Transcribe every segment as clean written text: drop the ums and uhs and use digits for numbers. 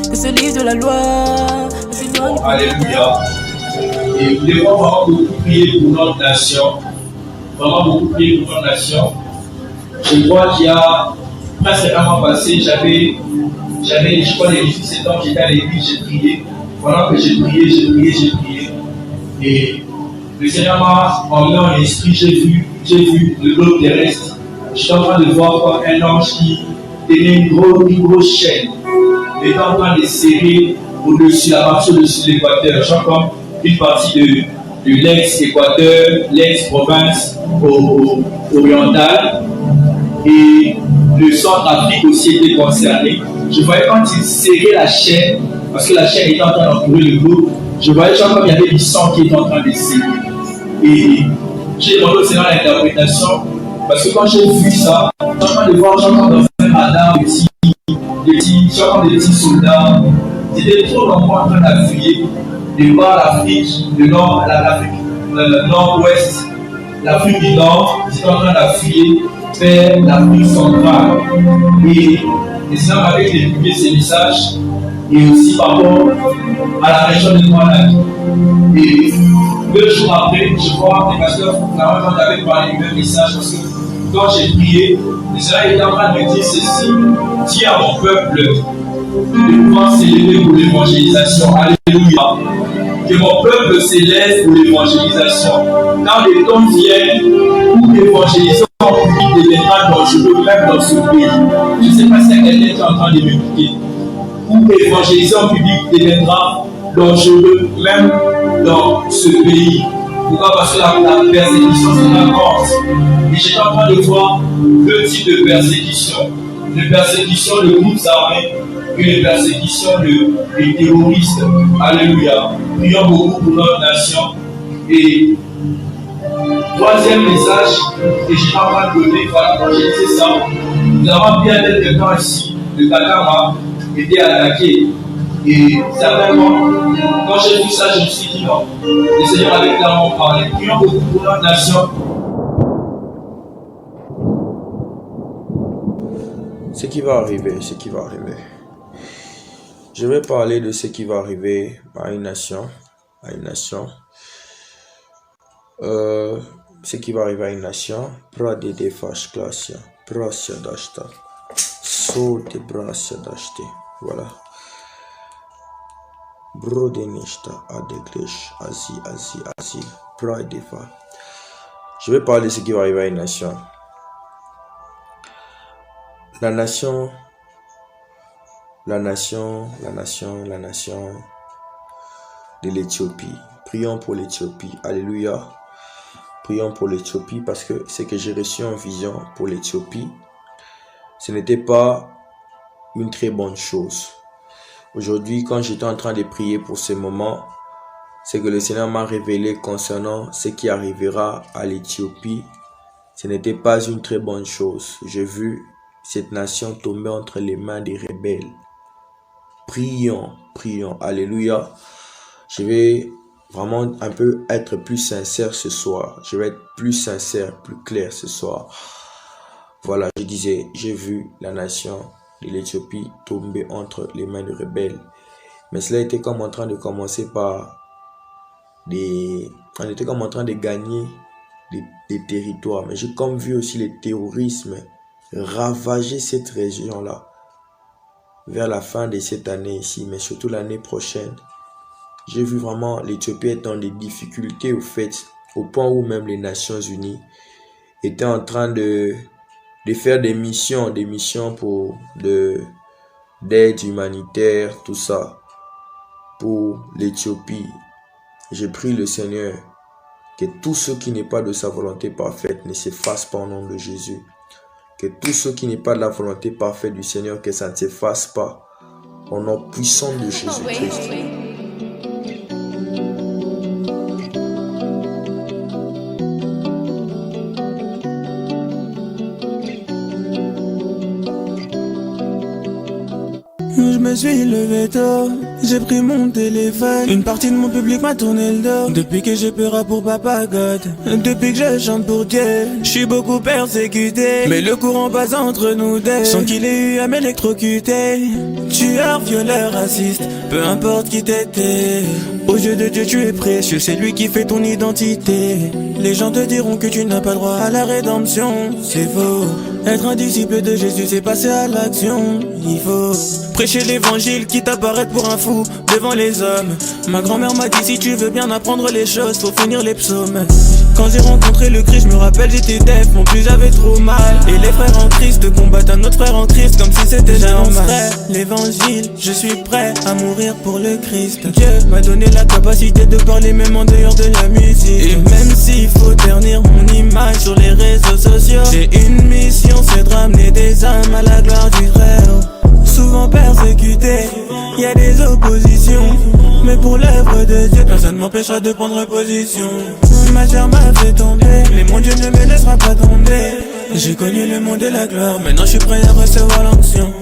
Que se lise de la loi. Alléluia. Et nous devons vraiment beaucoup prier pour notre nation. Vraiment beaucoup prier pour notre nation. Je crois qu'il y a presque un mois passé, j'avais, je crois, les 17 ans, j'étais à l'église, j'ai prié. Pendant que j'ai prié. Et le Seigneur m'a emmené en esprit, j'ai vu le globe terrestre. Je suis en train de voir comme un ange qui tenait une grosse chaîne. Il était en train de serrer au-dessus, la partie au-dessus de l'équateur. Genre comme une partie de l'ex-équateur, l'ex-province orientale. Et le centre-Afrique aussi était concerné. Je voyais quand il serrait la chaîne, parce que la chaîne était en train d'entourer le globe, je voyais genre comme il y avait du sang qui était en train de serrer. Et j'ai demandé au Seigneur l'interprétation, parce que quand j'ai vu ça, j'ai en train de voir genre comme dans un radar, des petits soldats, c'était trop d'enfants en train d'appuyer de par l'Afrique, l'Afrique nord-ouest, l'Afrique du Nord, ils étaient en train d'appuyer vers l'Afrique centrale. Et Seigneur m'avait publié ces messages, et aussi par rapport à la région de Moanac. Et 2 jours après, je crois, les pasteurs Foucault avaient parlé du même message, parce que quand j'ai prié, le Seigneur était en train de me dire ceci: dis à mon peuple de pouvoir s'élever pour l'évangélisation. Alléluia. Que mon peuple s'élève pour l'évangélisation. Quand les temps viennent où l'évangélisation en public deviendra dangereux, même dans ce pays. Je ne sais pas si quelqu'un est en train de m'écouter. Où l'évangélisation en public deviendra dangereux, même dans ce pays. Pourquoi? Parce que la persécution sera morte. Et j'étais en train de voir 2 types de persécution. Une persécution de groupes armés et une persécution de terroristes. Alléluia. Prions beaucoup pour notre nation. Et 3e message que j'ai en train de donner, voilà, quand j'ai dit ça, nous avons bien quelques temps ici, le Kakama était attaqué. Et certainement, quand j'ai vu ça, je me suis dit non. Le Seigneur avait clairement parlé. Prions beaucoup pour notre nation. Ce qui va arriver. Je vais parler de ce qui va arriver à une nation. Ce qui va arriver à une nation. Pradede fash klasia. Brasia dashta. So de brasia dashte. Voilà. Brodenishta adegresh asi. Pradefa. Je vais parler de ce qui va arriver à une nation. La nation de l'Éthiopie. Prions pour l'Éthiopie. Alléluia. Prions pour l'Éthiopie parce que ce que j'ai reçu en vision pour l'Éthiopie, ce n'était pas une très bonne chose. Aujourd'hui, quand j'étais en train de prier pour ce moment, c'est que le Seigneur m'a révélé concernant ce qui arrivera à l'Éthiopie. Ce n'était pas une très bonne chose. J'ai vu cette nation tomber entre les mains des rebelles. Prions. Alléluia. Je vais vraiment un peu être plus sincère ce soir. Je vais être plus sincère, plus clair ce soir. Voilà, je disais, j'ai vu la nation de l'Éthiopie tomber entre les mains des rebelles. Mais cela était comme en train de commencer par on était comme en train de gagner des territoires. Mais j'ai comme vu aussi le terrorisme ravager cette région-là vers la fin de cette année ici, mais surtout l'année prochaine. J'ai vu vraiment l'Éthiopie être dans des difficultés au point où même les Nations Unies étaient en train de faire des missions pour d'aide humanitaire, tout ça, pour l'Éthiopie. Je prie le Seigneur que tout ce qui n'est pas de sa volonté parfaite ne s'efface pas au nom de Jésus. Que tout ce qui n'est pas de la volonté parfaite du Seigneur, que ça ne s'efface pas au nom puissant de Jésus-Christ. Je me suis levé tôt, j'ai pris mon téléphone. Une partie de mon public m'a tourné le dos. Depuis que j'ai peur pour Papa God, depuis que je chante pour Dieu, je suis beaucoup persécuté. Mais le courant passe entre nous deux, sans qu'il ait eu à m'électrocuter. Tueur, violeur, raciste, peu importe qui t'étais, aux yeux de Dieu tu es précieux, c'est lui qui fait ton identité. Les gens te diront que tu n'as pas droit à la rédemption, c'est faux. Être un disciple de Jésus, c'est passer à l'action. Il faut prêcher l'évangile, quitte à paraître pour un fou devant les hommes. Ma grand-mère m'a dit, si tu veux bien apprendre les choses, faut finir les psaumes. Quand j'ai rencontré le Christ, je me rappelle j'étais deaf, mon plus j'avais trop mal. Et les frères en Christ combattent un autre frère en Christ comme si c'était normal. L'évangile, je suis prêt à mourir pour le Christ. Dieu m'a donné la capacité de parler même en dehors de la musique. Et même s'il faut ternir mon image sur les réseaux sociaux, j'ai une mission, c'est de ramener des âmes à la gloire du Très-Haut. Souvent persécuté, y a des oppositions, mais pour l'œuvre de Dieu, personne ne m'empêchera de prendre position. Ma chair m'a fait tomber, mais mon Dieu ne me laissera pas tomber. J'ai connu le monde de la gloire, maintenant je suis prêt à recevoir l'onction.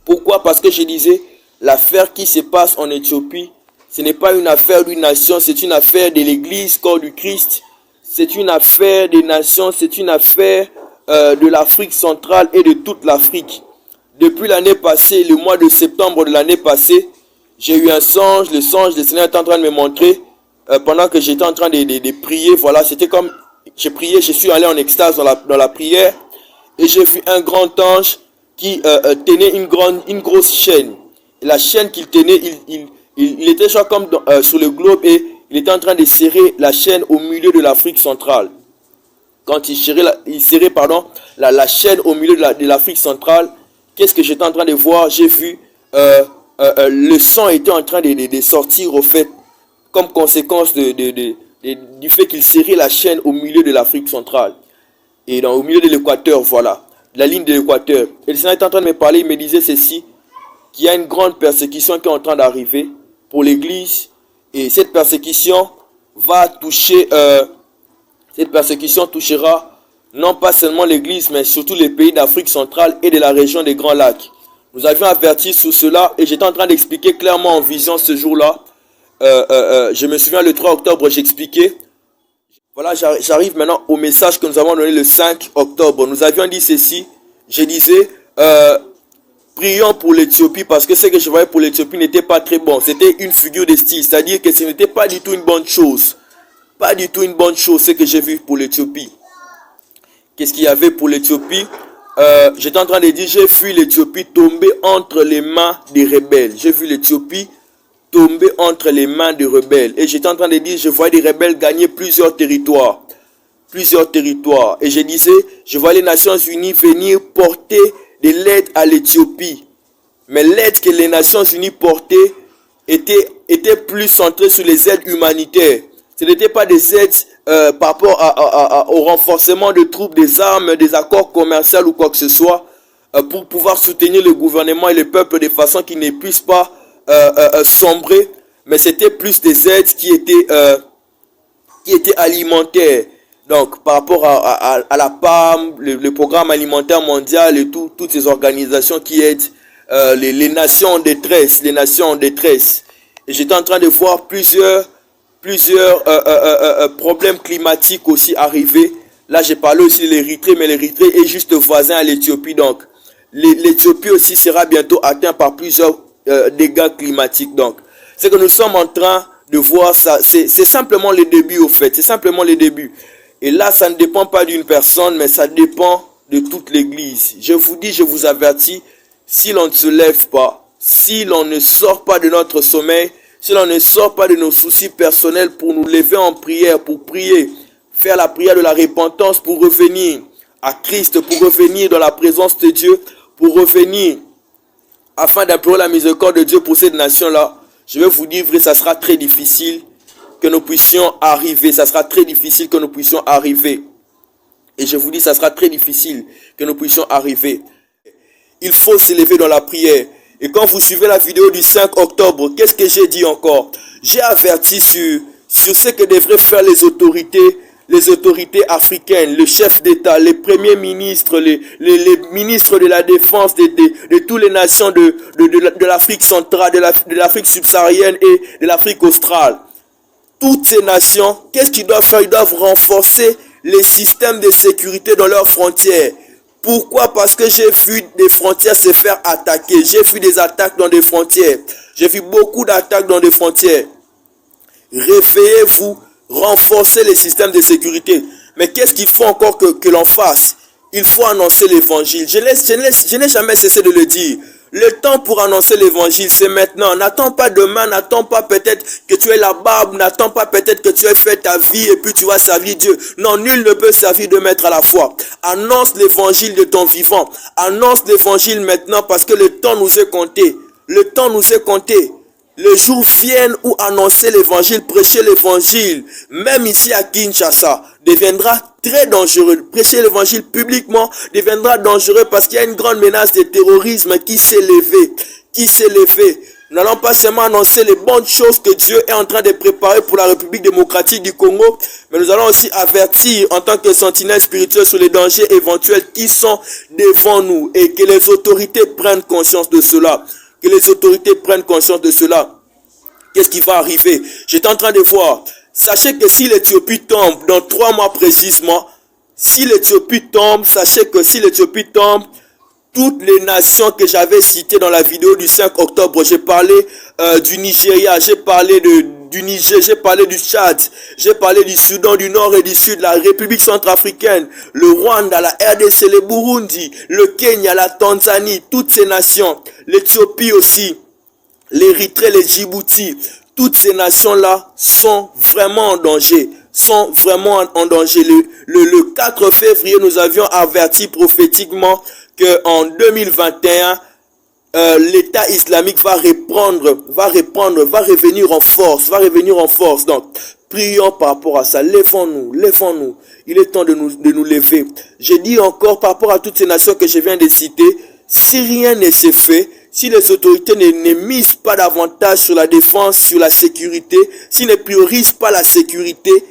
Pourquoi? Parce que je disais, l'affaire qui se passe en Éthiopie, ce n'est pas une affaire d'une nation, c'est une affaire de l'Église, corps du Christ. C'est une affaire des nations, c'est une affaire de l'Afrique centrale et de toute l'Afrique. Depuis l'année passée, le mois de septembre de l'année passée, j'ai eu un songe, le Seigneur est en train de me montrer, pendant que j'étais en train de prier, voilà, c'était comme, j'ai prié, je suis allé en extase dans la prière, et j'ai vu un grand ange qui tenait une grosse chaîne. Et la chaîne qu'il tenait, il était genre comme sur le globe et il était en train de serrer la chaîne au milieu de l'Afrique centrale. Quand il serrait la chaîne au milieu de l'Afrique centrale, qu'est-ce que j'étais en train de voir? J'ai vu le sang était en train de sortir au fait, comme conséquence du fait qu'il serrait la chaîne au milieu de l'Afrique centrale. Et au milieu de l'équateur, voilà. La ligne de l'équateur. Et le Seigneur est en train de me parler, il me disait ceci, qu'il y a une grande persécution qui est en train d'arriver pour l'Église. Et cette persécution va toucher, cette persécution touchera non pas seulement l'Église, mais surtout les pays d'Afrique centrale et de la région des Grands Lacs. Nous avions averti sur cela et j'étais en train d'expliquer clairement en vision ce jour-là. Je me souviens le 3 octobre, j'expliquais. Voilà, j'arrive maintenant au message que nous avons donné le 5 octobre. Nous avions dit ceci. Je disais, prions pour l'Éthiopie parce que ce que je voyais pour l'Éthiopie n'était pas très bon. C'était une figure de style, c'est-à-dire que ce n'était pas du tout une bonne chose. Pas du tout une bonne chose ce que j'ai vu pour l'Éthiopie. Qu'est-ce qu'il y avait pour l'Éthiopie? J'étais en train de dire, j'ai vu l'Éthiopie tomber entre les mains des rebelles. J'ai vu l'Éthiopie tomber entre les mains des rebelles. Et j'étais en train de dire, je voyais des rebelles gagner plusieurs territoires. Et je disais, je vois les Nations Unies venir porter de l'aide à l'Éthiopie. Mais l'aide que les Nations Unies portaient était plus centrée sur les aides humanitaires. Ce n'était pas des aides par rapport au renforcement de troupes, des armes, des accords commerciaux ou quoi que ce soit, pour pouvoir soutenir le gouvernement et le peuple de façon qu'ils ne puissent pas sombrer, mais c'était plus des aides qui étaient alimentaires. Donc par rapport à la PAM, le programme alimentaire mondial et toutes ces organisations qui aident les nations en détresse, Et j'étais en train de voir plusieurs problèmes climatiques aussi arriver. Là j'ai parlé aussi de l'Érythrée, mais l'Érythrée est juste voisin à l'Éthiopie. Donc l'Éthiopie aussi sera bientôt atteinte par plusieurs dégâts climatiques. Donc c'est que nous sommes en train de voir ça, c'est simplement le début au fait, c'est simplement le début. Et là ça ne dépend pas d'une personne, mais ça dépend de toute l'église. Je vous dis, je vous avertis, si l'on ne se lève pas, si l'on ne sort pas de notre sommeil, si l'on ne sort pas de nos soucis personnels pour nous lever en prière, pour prier, faire la prière de la repentance, pour revenir à Christ, pour revenir dans la présence de Dieu, pour revenir afin d'implorer la miséricorde de Dieu pour cette nation-là, je vais vous dire vrai, ça sera très difficile que nous puissions arriver. Ça sera très difficile que nous puissions arriver. Et je vous dis, ça sera très difficile que nous puissions arriver. Il faut s'élever dans la prière. Et quand vous suivez la vidéo du 5 octobre, qu'est-ce que j'ai dit encore? J'ai averti sur ce que devraient faire les autorités africaines, le chef d'État, les premiers ministres, les ministres de la défense de toutes les nations de l'Afrique centrale, de l'Afrique subsaharienne et de l'Afrique australe. Toutes ces nations, qu'est-ce qu'ils doivent faire? Ils doivent renforcer les systèmes de sécurité dans leurs frontières. Pourquoi? Parce que j'ai vu des frontières se faire attaquer. J'ai vu des attaques dans des frontières. J'ai vu beaucoup d'attaques dans des frontières. Réveillez-vous, renforcez les systèmes de sécurité. Mais qu'est-ce qu'il faut encore que l'on fasse? Il faut annoncer l'évangile. Je n'ai jamais cessé de le dire. Le temps pour annoncer l'évangile, c'est maintenant. N'attends pas demain, n'attends pas peut-être que tu aies la barbe, n'attends pas peut-être que tu aies fait ta vie et puis tu vas servir Dieu. Non, nul ne peut servir deux maîtres à la fois. Annonce l'évangile de ton vivant. Annonce l'évangile maintenant parce que le temps nous est compté. Le temps nous est compté. Le jour vienne où annoncer l'évangile, prêcher l'évangile, même ici à Kinshasa, deviendra très dangereux. Prêcher l'évangile publiquement deviendra dangereux parce qu'il y a une grande menace de terrorisme qui s'est levée. Nous n'allons pas seulement annoncer les bonnes choses que Dieu est en train de préparer pour la République démocratique du Congo, mais nous allons aussi avertir en tant que sentinelles spirituelles sur les dangers éventuels qui sont devant nous et que les autorités prennent conscience de cela. Que les autorités prennent conscience de cela. Qu'est-ce qui va arriver? J'étais en train de voir. Sachez que si l'Éthiopie tombe dans 3 mois précisément, sachez que si l'Éthiopie tombe, toutes les nations que j'avais citées dans la vidéo du 5 octobre, j'ai parlé du Nigeria, j'ai parlé du Niger, j'ai parlé du Tchad, j'ai parlé du Soudan du Nord et du Sud, la République centrafricaine, le Rwanda, la RDC, le Burundi, le Kenya, la Tanzanie, toutes ces nations, l'Éthiopie aussi, l'Érythrée, les Djibouti, toutes ces nations-là sont vraiment en danger. Le 4 février, nous avions averti prophétiquement qu'en 2021, l'État islamique va revenir en force. Donc, prions par rapport à ça. Lèvons-nous. Il est temps de nous lever. Je dis encore par rapport à toutes ces nations que je viens de citer, si rien ne se fait, si les autorités ne misent pas davantage sur la défense, sur la sécurité, s'ils ne priorisent pas la sécurité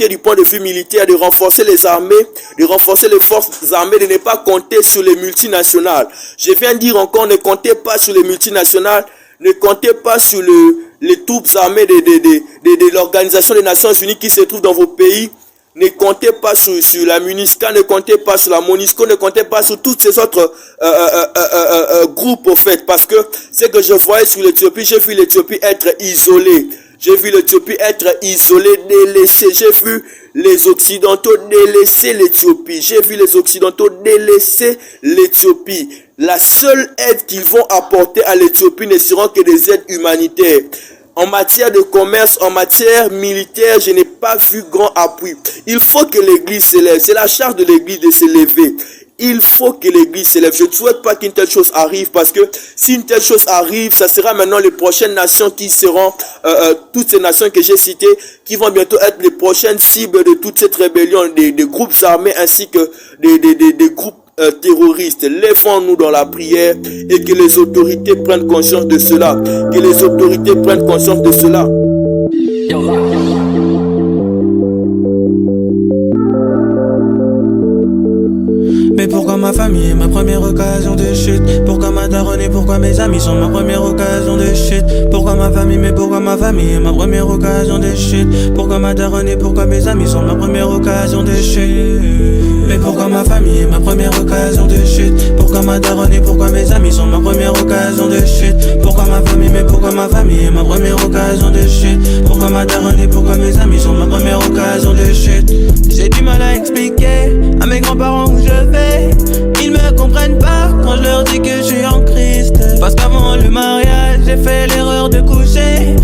du point de vue militaire, de renforcer les armées, de renforcer les forces armées, de ne pas compter sur les multinationales. Je viens de dire encore, ne comptez pas sur les multinationales, ne comptez pas sur les troupes armées de l'Organisation des Nations Unies qui se trouvent dans vos pays. Ne comptez pas sur la MONUSCO, ne comptez pas sur la MONUSCO, ne comptez pas sur tous ces autres groupes au fait. Parce que ce que je voyais sur l'Éthiopie, j'ai vu l'Éthiopie être isolée. J'ai vu l'Éthiopie être isolée, délaissée. J'ai vu les Occidentaux délaisser l'Éthiopie. La seule aide qu'ils vont apporter à l'Éthiopie ne seront que des aides humanitaires. En matière de commerce, en matière militaire, je n'ai pas vu grand appui. Il faut que l'Église s'élève. C'est la charge de l'Église de s'élever. Il faut que l'Église s'élève. Je ne souhaite pas qu'une telle chose arrive parce que si une telle chose arrive, ça sera maintenant les prochaines nations qui seront, toutes ces nations que j'ai citées, qui vont bientôt être les prochaines cibles de toute cette rébellion, des groupes armés ainsi que des groupes terroristes. Lèvons-nous dans la prière et que les autorités prennent conscience de cela. Mais pourquoi ma famille est ma première occasion de chute? Pourquoi ma daronne et pourquoi mes amis sont ma première occasion de chute? Pourquoi ma famille, mais pourquoi ma famille est ma première occasion de chute? Pourquoi ma daronne et pourquoi mes amis sont ma première occasion de chute? Mais pourquoi ma famille est ma première occasion de chute? Pourquoi ma daronne et pourquoi mes amis sont ma première occasion de chute? Pourquoi ma famille, mais pourquoi ma famille est ma première occasion de chute? Pourquoi ma daronne et pourquoi mes amis sont ma première occasion de chute? J'ai du mal à expliquer à mes grands-parents où je vais. Ils me comprennent pas quand je leur dis que je suis en Christ. Parce qu'avant le mariage, j'ai fait l'erreur de coucher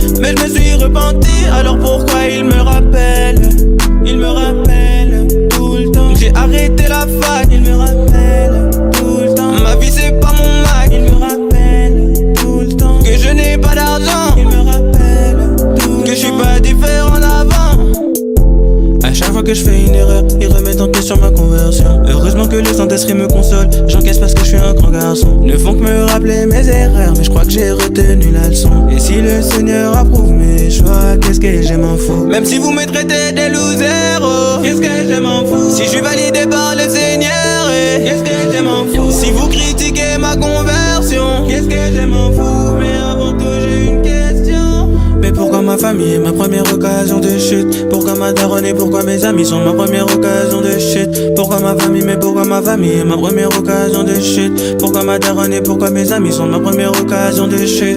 que je fais une erreur, ils remettent en question ma conversion. Heureusement que les Saint-Esprit me consolent, j'encaisse parce que je suis un grand garçon. Ne font que me rappeler mes erreurs, mais je crois que j'ai retenu la leçon. Et si le Seigneur approuve mes choix, qu'est-ce que je m'en fous? Même si vous me traitez des losers, oh, qu'est-ce que je m'en fous? Si je suis validé par le Seigneur, qu'est-ce que je m'en fous? Si vous critiquez ma conversion, qu'est-ce que je m'en fous? Mais avant tout j'ai une question. Mais pourquoi ma famille est ma première occasion de chute? Pourquoi ma daronne et pourquoi mes amis sont ma première occasion de chute? Pourquoi ma famille, mais pourquoi ma famille est ma première occasion de chute? Pourquoi ma daronne et pourquoi mes amis sont ma première occasion de chute?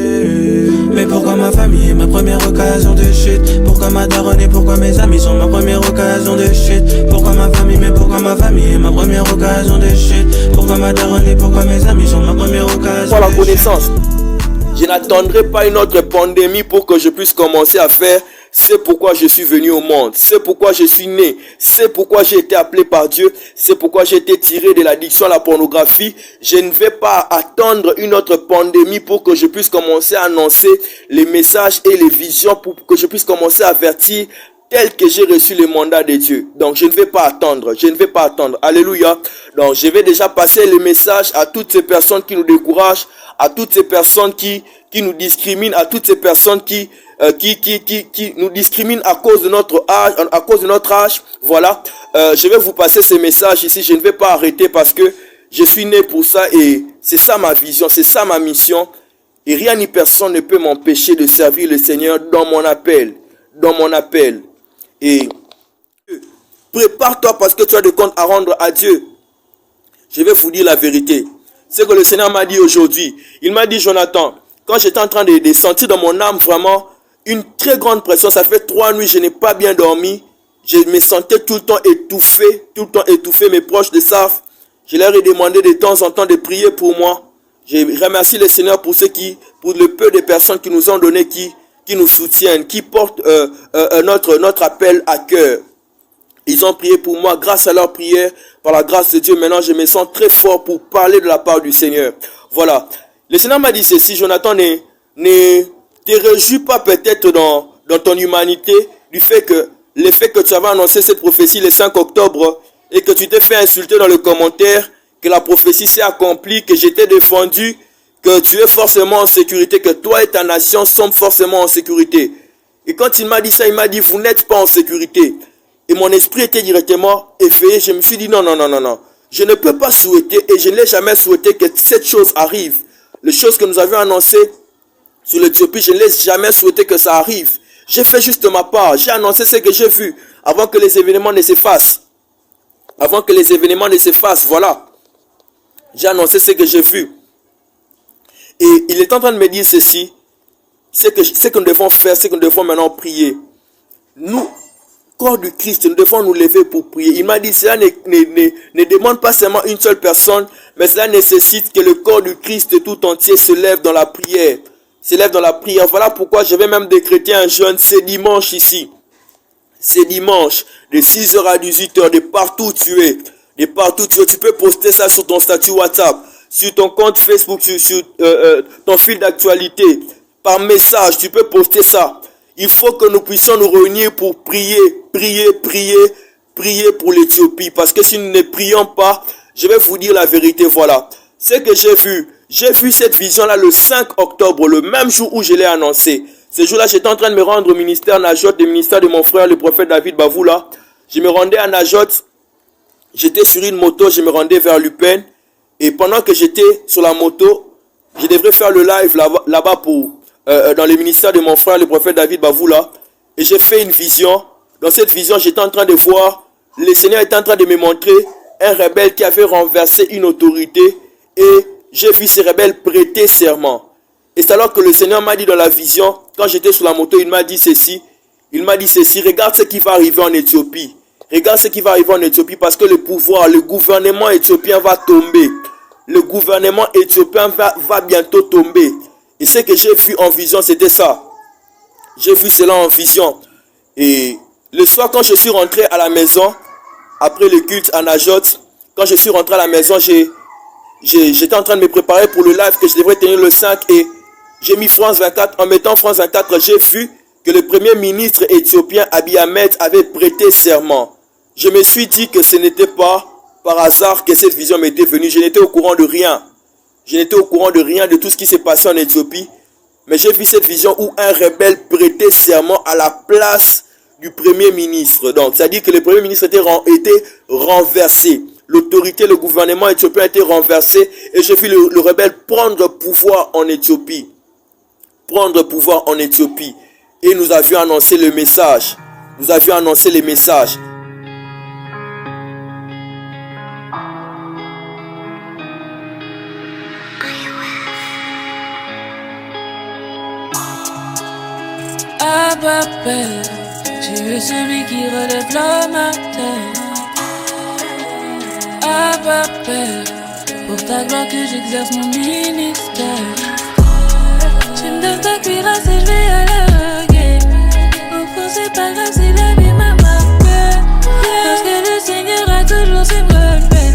Mais pourquoi ma famille est ma première occasion de chute? Pourquoi ma daronne et pourquoi mes amis sont ma première occasion de chute? Pourquoi ma famille, mais pourquoi ma famille est ma première occasion de chute? Pourquoi ma daronne et pourquoi mes amis sont ma première occasion Pour la de connaissance, je n'attendrai pas une autre pandémie pour que je puisse commencer à faire. C'est pourquoi je suis venu au monde. C'est pourquoi je suis né. C'est pourquoi j'ai été appelé par Dieu. C'est pourquoi j'ai été tiré de l'addiction à la pornographie. Je ne vais pas attendre une autre pandémie pour que je puisse commencer à annoncer les messages et les visions, pour que je puisse commencer à avertir tel que j'ai reçu le mandat de Dieu. Donc je ne vais pas attendre. Je ne vais pas attendre. Alléluia. Donc je vais déjà passer le message à toutes ces personnes qui nous découragent, à toutes ces personnes qui nous discriminent, à toutes ces personnes qui nous discriminent à cause de notre âge, Voilà. Je vais vous passer ces messages ici. Je ne vais pas arrêter parce que je suis né pour ça et c'est ça ma vision, c'est ça ma mission. Et rien ni personne ne peut m'empêcher de servir le Seigneur dans mon appel. Et prépare-toi parce que tu as des comptes à rendre à Dieu. Je vais vous dire la vérité. C'est que le Seigneur m'a dit aujourd'hui. Il m'a dit, Jonathan, quand j'étais en train de sentir dans mon âme vraiment une très grande pression, ça fait 3 nuits, je n'ai pas bien dormi. Je me sentais tout le temps étouffé. Mes proches le savent. Je leur ai demandé de temps en temps de prier pour moi. Je remercie le Seigneur pour le peu de personnes qui nous ont donné, qui nous soutiennent, qui portent notre appel à cœur. Ils ont prié pour moi. Grâce à leur prière, par la grâce de Dieu, maintenant je me sens très fort pour parler de la part du Seigneur. Voilà. Le Seigneur m'a dit ceci, Jonathan, ne te réjouis pas peut-être dans ton humanité du fait que le fait que tu avais annoncé cette prophétie le 5 octobre et que tu t'es fait insulter dans le commentaire, que la prophétie s'est accomplie, que j'étais défendu, que tu es forcément en sécurité, que toi et ta nation sont forcément en sécurité. Et quand il m'a dit ça, il m'a dit, vous n'êtes pas en sécurité. Et mon esprit était directement effrayé. Je me suis dit, non. Je ne peux pas souhaiter, et je n'ai jamais souhaité que cette chose arrive. Les choses que nous avions annoncées sur l'Éthiopie, je n'ai jamais souhaité que ça arrive. J'ai fait juste ma part. J'ai annoncé ce que j'ai vu avant que les événements ne s'effacent. Voilà. J'ai annoncé ce que j'ai vu. Et il est en train de me dire ceci. Ce que nous devons faire, c'est que nous devons maintenant prier. Nous, corps du Christ, nous devons nous lever pour prier. Il m'a dit, cela ne demande pas seulement une seule personne, mais cela nécessite que le corps du Christ tout entier se lève dans la prière. Voilà pourquoi je vais même décréter un jeûne ce dimanche ici. C'est dimanche, de 6h à 18h, de partout où tu es. Tu peux poster ça sur ton statut WhatsApp, sur ton compte Facebook, sur ton fil d'actualité. Par message, tu peux poster ça. Il faut que nous puissions nous réunir pour prier pour l'Éthiopie. Parce que si nous ne prions pas, je vais vous dire la vérité, voilà. Ce que j'ai vu cette vision-là le 5 octobre, le même jour où je l'ai annoncé. Ce jour-là, j'étais en train de me rendre au ministère Najot, le ministère de mon frère, le prophète David Bavoula. Je me rendais à Najot, j'étais sur une moto, je me rendais vers Lupen. Et pendant que j'étais sur la moto, je devrais faire le live là-bas dans le ministère de mon frère, le prophète David Bavoula. Et j'ai fait une vision. Dans cette vision, j'étais en train de voir, le Seigneur était en train de me montrer un rebelle qui avait renversé une autorité. Et j'ai vu ces rebelles prêter serment. Et c'est alors que le Seigneur m'a dit dans la vision, quand j'étais sur la moto, il m'a dit ceci, regarde ce qui va arriver en Éthiopie. Regarde ce qui va arriver en Éthiopie parce que le gouvernement éthiopien va tomber. Le gouvernement éthiopien va bientôt tomber. Et ce que j'ai vu en vision, c'était ça. J'ai vu cela en vision. Et le soir, quand je suis rentré à la maison, après le culte à Najot, quand je suis rentré à la maison, j'étais en train de me préparer pour le live que je devrais tenir le 5 et j'ai mis France 24. En mettant France 24, j'ai vu que le premier ministre éthiopien Abiy Ahmed avait prêté serment. je me suis dit que ce n'était pas par hasard que cette vision m'était venue. Je n'étais au courant de rien. Je n'étais au courant de rien de tout ce qui s'est passé en Éthiopie. Mais j'ai vu cette vision où un rebelle prêtait serment à la place du premier ministre. Donc, c'est-à-dire que le premier ministre était renversé. L'autorité, le gouvernement éthiopien a été renversé. Et j'ai vu le rebelle prendre pouvoir en Éthiopie. Prendre pouvoir en Éthiopie. Et nous avions annoncé le message. Nous avions annoncé les messages. À pas peur, tu es celui qui relève la matin. À pas peur, pour ta gloire que j'exerce mon ministère. Tu me donnes ta cuirasse et je vais à la guerre. Au fond c'est pas grave si la vie m'a marqué. Parce que le Seigneur a toujours su me relever.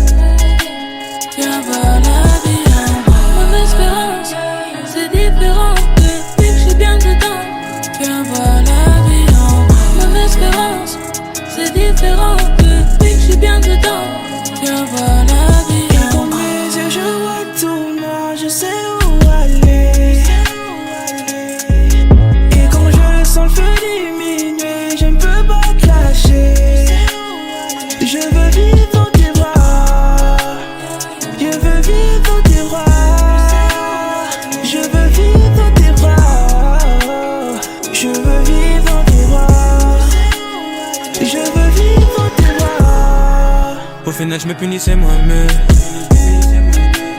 Viens voir la vie en moi. Mon espérance, c'est différent. Depuis que je suis bien dedans. Viens voir la vie en moi. Mon espérance, c'est différent. Depuis que je suis bien dedans. Viens voir la vie en moi. Et quand mes yeux je vois tout noir, je sais où aller. Et quand je sens le feu diminuer, je ne peux pas te lâcher. Je veux vivre dans tes bras. Je veux vivre dans tes bras. Je veux vivre dans tes bras. Je veux vivre dans tes bras. Je veux vivre dans tes bras. Au final je me punissais moi-même.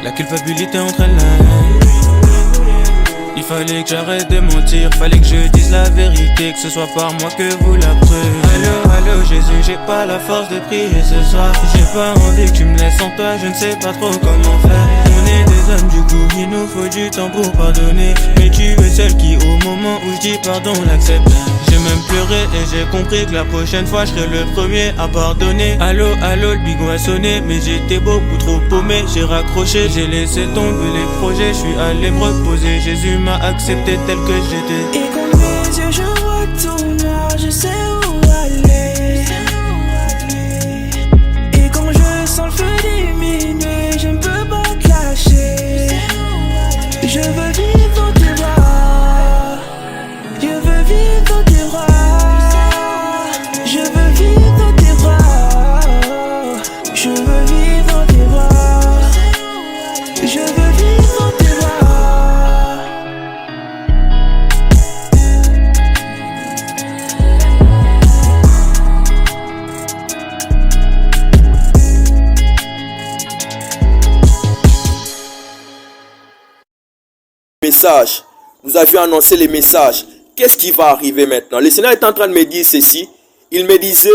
La culpabilité entraîne la haine. Il fallait que j'arrête de mentir, fallait que je dise la vérité, que ce soit par moi que vous la preuve. Allô, allô Jésus, j'ai pas la force de prier ce soir. J'ai pas envie que tu me laisses sans toi, je ne sais pas trop comment faire. On est des hommes du coup, il nous faut du temps pour pardonner. Mais tu es seul qui au moment où je dis pardon l'accepte. J'ai même pleuré et j'ai compris que la prochaine fois je serai le premier à pardonner. Allô, allô, le bigot a sonné, mais j'étais beaucoup trop paumé. J'ai raccroché, j'ai laissé tomber les projets, je suis allé me reposer. Jésus m'a accepté tel que j'étais. Et quand mes yeux je vois tout noir, je sais où aller. Et quand je sens le feu diminuer, je ne peux pas te lâcher. Je veux vivre dans tes bras. Je veux vivre dans tes bras. Je veux vivre dans tes bras. Je veux vivre dans tes bras. Je veux vivre dans tes bras. Messages. Nous avions annoncé les messages. Qu'est-ce qui va arriver maintenant? Le Seigneur est en train de me dire ceci. Il me disait,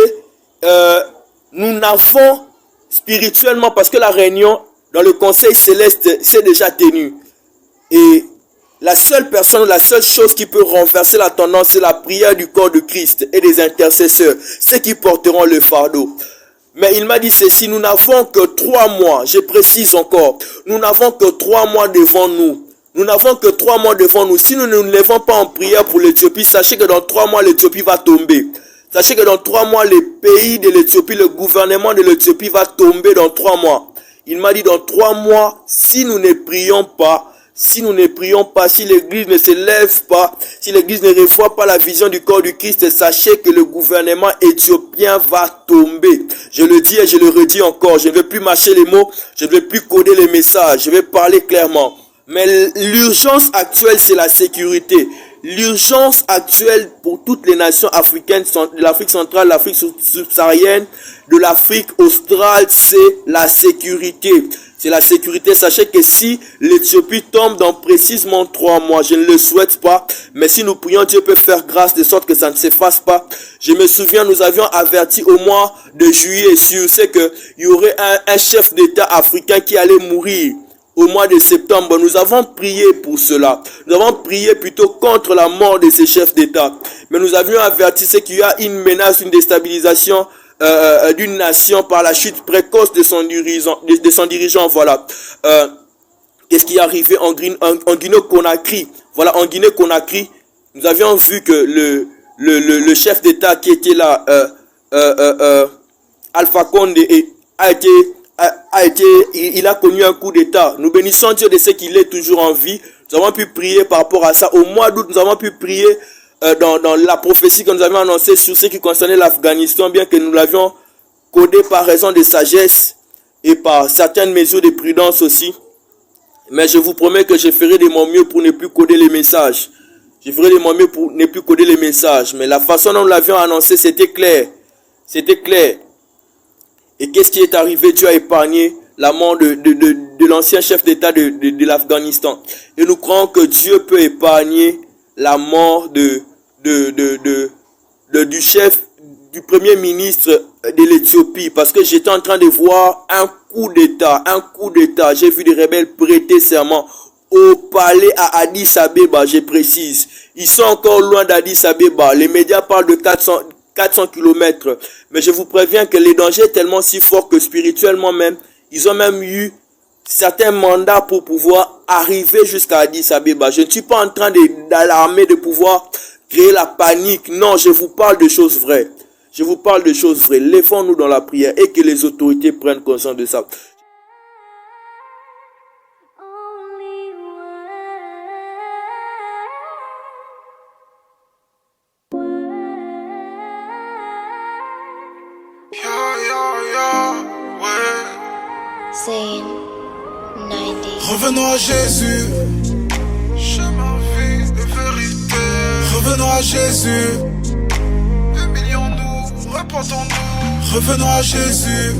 nous n'avons spirituellement, parce que la réunion dans le conseil céleste s'est déjà tenue. Et la seule personne, la seule chose qui peut renverser la tendance, c'est la prière du corps de Christ et des intercesseurs, ceux qui porteront le fardeau. Mais il m'a dit ceci, nous n'avons que 3 mois, je précise encore, nous n'avons que 3 mois devant nous. Nous n'avons que 3 mois devant nous. Si nous ne nous levons pas en prière pour l'Éthiopie, sachez que dans 3 mois, l'Éthiopie va tomber. Sachez que dans 3 mois, les pays de l'Éthiopie, le gouvernement de l'Éthiopie va tomber dans 3 mois. Il m'a dit dans 3 mois, si nous ne prions pas, si l'église ne se lève pas, si l'église ne reçoit pas la vision du corps du Christ, sachez que le gouvernement éthiopien va tomber. Je le dis et je le redis encore, je ne vais plus mâcher les mots, je ne vais plus coder les messages, je vais parler clairement. Mais l'urgence actuelle, c'est la sécurité. L'urgence actuelle pour toutes les nations africaines, de l'Afrique centrale, l'Afrique subsaharienne, de l'Afrique australe, c'est la sécurité. C'est la sécurité. Sachez que si l'Éthiopie tombe dans précisément 3 mois, je ne le souhaite pas, mais si nous prions, Dieu peut faire grâce de sorte que ça ne s'efface pas. Je me souviens, nous avions averti au mois de juillet sur ce qu'il y aurait un chef d'État africain qui allait mourir. Au mois de septembre, nous avons prié pour cela. Nous avons prié plutôt contre la mort de ces chefs d'État. Mais nous avions averti qu'il y a une menace, une déstabilisation d'une nation par la chute précoce de son dirigeant. Voilà. Qu'est-ce qui est arrivé en Guinée-Conakry? Voilà, en Guinée-Conakry, nous avions vu que le chef d'État qui était là, Alpha Condé il a connu un coup d'état. Nous bénissons Dieu de ce qu'il est toujours en vie. Nous avons pu prier par rapport à ça. Au mois d'août, nous avons pu prier dans la prophétie que nous avions annoncée sur ce qui concernait l'Afghanistan, bien que nous l'avions codé par raison de sagesse et par certaines mesures de prudence aussi. Mais je vous promets que je ferai de mon mieux pour ne plus coder les messages. Je ferai de mon mieux pour ne plus coder les messages. Mais la façon dont nous l'avions annoncé, c'était clair. C'était clair. Et qu'est-ce qui est arrivé? Dieu a épargné la mort de l'ancien chef d'État de l'Afghanistan. Et nous croyons que Dieu peut épargner la mort du premier ministre de l'Éthiopie. Parce que j'étais en train de voir un coup d'État. J'ai vu des rebelles prêter serment au palais à Addis Abeba, je précise. Ils sont encore loin d'Addis Abeba. Les médias parlent de 400 km. Mais je vous préviens que les dangers est tellement si fort que spirituellement même, ils ont même eu certains mandats pour pouvoir arriver jusqu'à Addis Abeba. Je ne suis pas en train d'alarmer, de pouvoir créer la panique. Non, je vous parle de choses vraies. Je vous parle de choses vraies. Lèvons-nous dans la prière et que les autorités prennent conscience de ça. Revenons à Jésus, chemin, vie et vérité. Revenons à Jésus, humilions-nous, repentons-nous. Revenons à Jésus,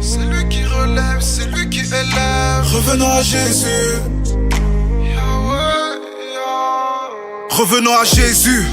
c'est lui qui relève, c'est lui qui élève. Revenons à Jésus, Yahweh, Yahweh. Revenons à Jésus.